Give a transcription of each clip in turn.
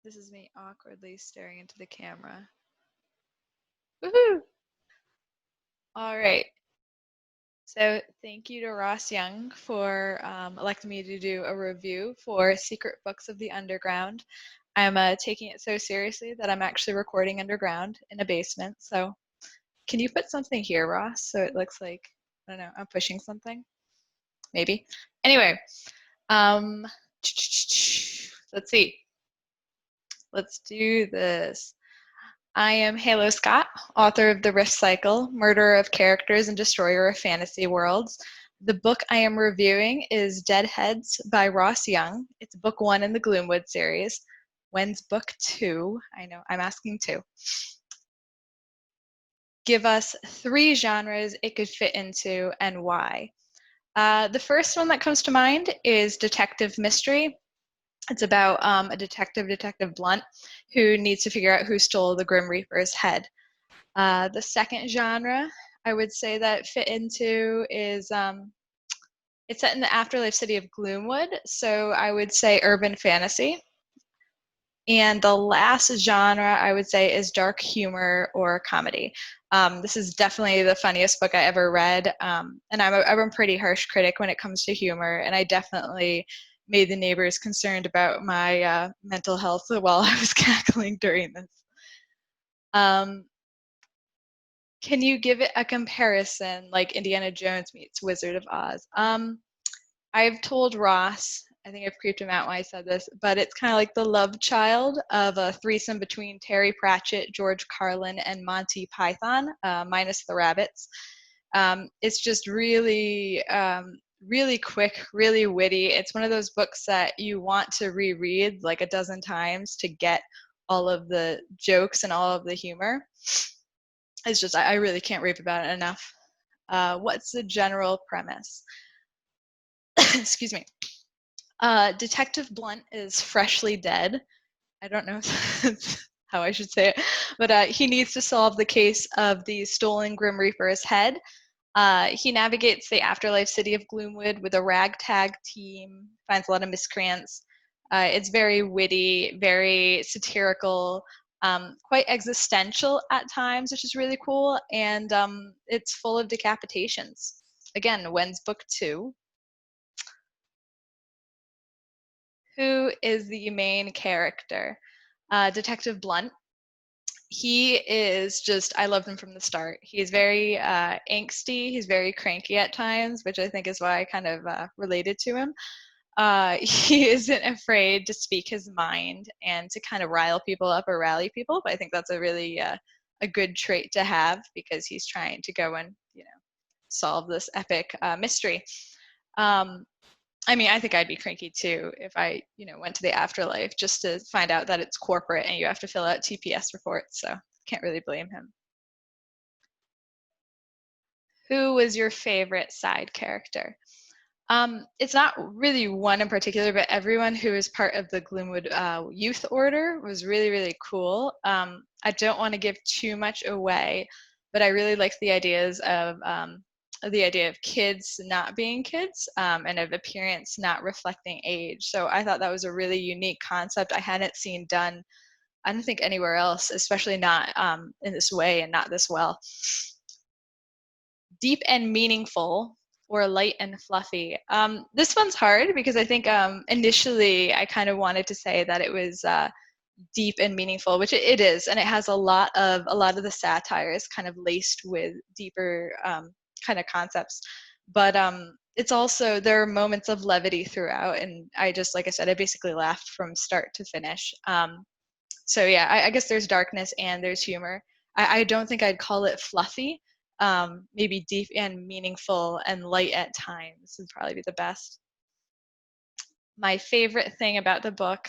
This is me awkwardly staring into the camera. Woohoo! All right. So thank you to Ross Young for electing me to do a review for Secret Books of the Underground. I'm taking it so seriously that I'm actually recording underground in a basement. So can you put something here, Ross, so it looks like, I don't know, I'm pushing something? Maybe. Anyway, um, let's see. Let's do this. I am Halo Scott, author of The Rift Cycle, Murderer of Characters and Destroyer of Fantasy Worlds. The book I am reviewing is Deadheads by Ross Young. It's book 1 in the Gloomwood series. When's book 2? I know, I'm asking 2. Give us 3 genres it could fit into and why. The first one that comes to mind is detective mystery. It's about a detective, Detective Blunt, who needs to figure out who stole the Grim Reaper's head. The second genre I would say that fit into is it's set in the afterlife city of Gloomwood, so I would say urban fantasy. And the last genre I would say is dark humor or comedy. This is definitely the funniest book I ever read, and I'm a pretty harsh critic when it comes to humor, and I definitely made the neighbors concerned about my mental health while I was cackling during this. Can you give it a comparison like Indiana Jones meets Wizard of Oz? I've told Ross, I think I've creeped him out when I said this, but it's kind of like the love child of a threesome between Terry Pratchett, George Carlin, and Monty Python, minus the rabbits. It's just really, really quick, really witty. It's one of those books that you want to reread like a dozen times to get all of the jokes and all of the humor. It's just, I really can't rave about it enough. What's the general premise? Excuse me. Detective Blunt is freshly dead. I don't know if that's how I should say it, but he needs to solve the case of the stolen Grim Reaper's head. He navigates the afterlife city of Gloomwood with a ragtag team, finds a lot of miscreants. It's very witty, very satirical, quite existential at times, which is really cool, and it's full of decapitations. Again, when's book 2? Who is the main character? Detective Blunt. He is just, I loved him from the start. He's very angsty, he's very cranky at times, which I think is why I kind of related to him. He isn't afraid to speak his mind and to kind of rile people up or rally people, but I think that's a really a good trait to have because he's trying to go and, solve this epic mystery. Um, I mean, I think I'd be cranky too if I, went to the afterlife just to find out that it's corporate and you have to fill out TPS reports. So can't really blame him. Who was your favorite side character? It's not really one in particular, but everyone who is part of the Gloomwood Youth Order was really, really cool. I don't want to give too much away, but I really liked the ideas of the idea of kids not being kids and of appearance not reflecting age. So I thought that was a really unique concept I hadn't seen done, I don't think anywhere else, especially not in this way and not this well. Deep and meaningful or light and fluffy? This one's hard because I think initially I kind of wanted to say that it was deep and meaningful, which it is, and it has a lot of the satire is kind of laced with deeper kind of concepts. But it's also, there are moments of levity throughout, and I just, like I said, I basically laughed from start to finish. So yeah, I guess there's darkness and there's humor. I don't think I'd call it fluffy. Maybe deep and meaningful and light at times would probably be the best. My favorite thing about the book,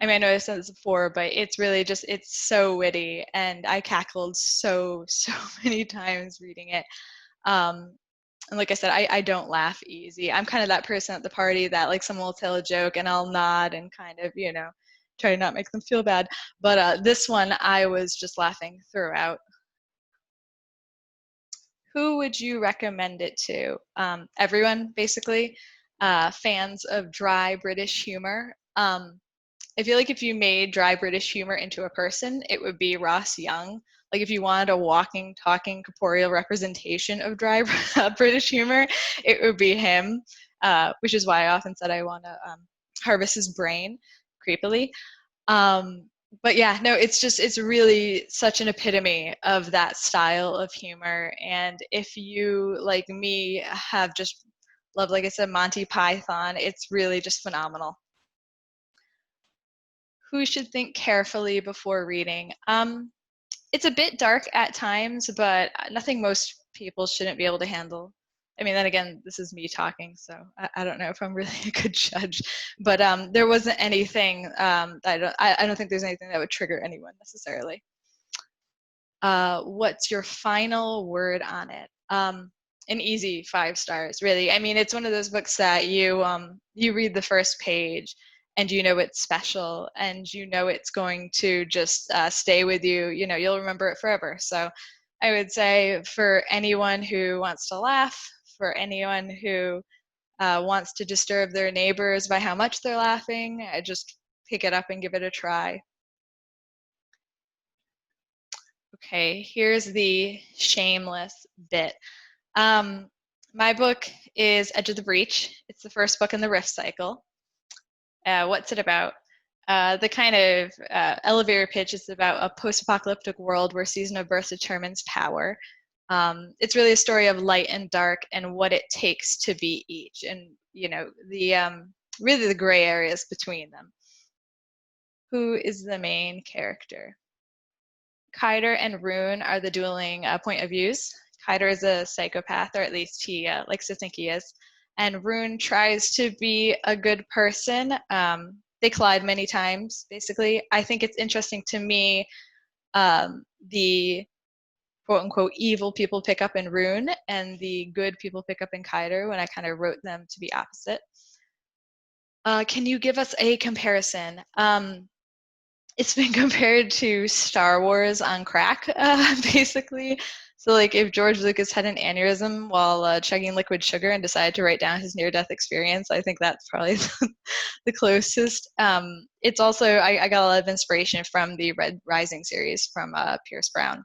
I mean, I know I've said this before, but it's really just, it's so witty, and I cackled so many times reading it. And like I said, I don't laugh easy. I'm kind of that person at the party that like someone will tell a joke and I'll nod and kind of, try to not make them feel bad. But this one, I was just laughing throughout. Who would you recommend it to? Everyone, basically. Fans of dry British humor. I feel like if you made dry British humor into a person, it would be Ross Young. Like if you wanted a walking, talking, corporeal representation of dry British humor, it would be him. Which is why I often said I want to harvest his brain, creepily. But yeah, no, it's really such an epitome of that style of humor. And if you, like me, have just loved, like I said, Monty Python, it's really just phenomenal. Who should think carefully before reading? It's a bit dark at times, but nothing most people shouldn't be able to handle. I mean, then again, this is me talking, so I don't know if I'm really a good judge. But there wasn't anything that I don't think there's anything that would trigger anyone necessarily. What's your final word on it? An easy 5 stars, really. I mean, it's one of those books that you read the first page and you know it's special and you know it's going to just stay with you. You know, you'll remember it forever. So I would say for anyone who wants to laugh, for anyone who wants to disturb their neighbors by how much they're laughing, just pick it up and give it a try. Okay, here's the shameless bit. My book is Edge of the Breach. It's the first book in the Rift cycle. What's it about? The kind of elevator pitch is about a post-apocalyptic world where season of birth determines power. It's really a story of light and dark and what it takes to be each, and you know the really the gray areas between them. Who is the main character? Kiter and Rune are the dueling point of views. Kiter is a psychopath, or at least he likes to think he is. And Rune tries to be a good person. They collide many times, basically. I think it's interesting to me the quote unquote evil people pick up in Rune and the good people pick up in Kiter when I kind of wrote them to be opposite. Can you give us a comparison? It's been compared to Star Wars on crack, basically. So, like, if George Lucas had an aneurysm while chugging liquid sugar and decided to write down his near-death experience, I think that's probably the closest. It's also, I got a lot of inspiration from the Red Rising series from Pierce Brown.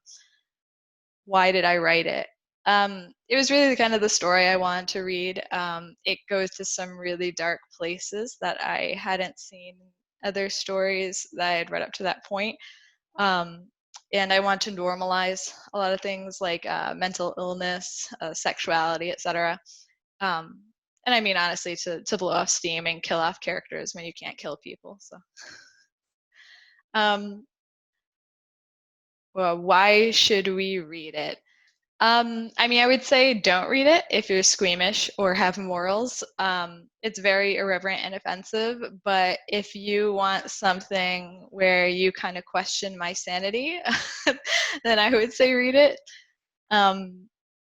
Why did I write it? It was really kind of the story I wanted to read. It goes to some really dark places that I hadn't seen other stories that I had read up to that point. And I want to normalize a lot of things like mental illness, sexuality, etc. And I mean, honestly, to blow off steam and kill off characters when you can't kill people. So, well, why should we read it? I mean, I would say don't read it if you're squeamish or have morals. It's very irreverent and offensive, but if you want something where you kind of question my sanity, then I would say read it.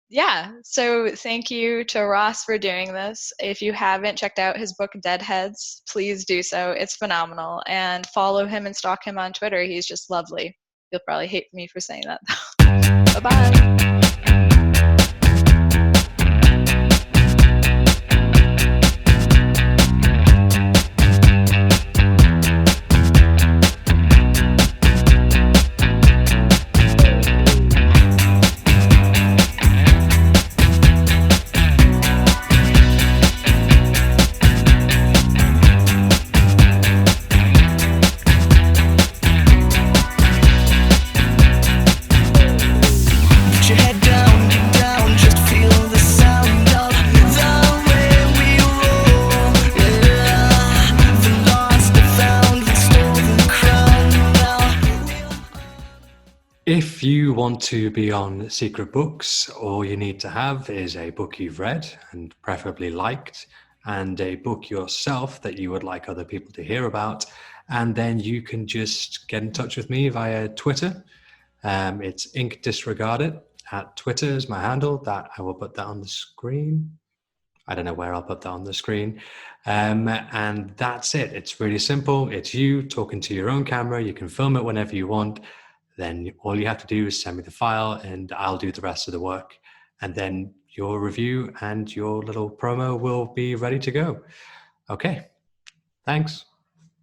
Yeah, so thank you to Ross for doing this. If you haven't checked out his book, Deadheads, please do so. It's phenomenal. And follow him and stalk him on Twitter. He's just lovely. You'll probably hate me for saying that, though. Bye-bye. If you want to be on Secret Books, all you need to have is a book you've read and preferably liked, and a book yourself that you would like other people to hear about. And then you can just get in touch with me via Twitter. It's Ink Disregarded at Twitter is my handle. That I will put that on the screen. I don't know where I'll put that on the screen. And that's it. It's really simple. It's you talking to your own camera. You can film it whenever you want. Then all you have to do is send me the file and I'll do the rest of the work. And then your review and your little promo will be ready to go. Okay, thanks.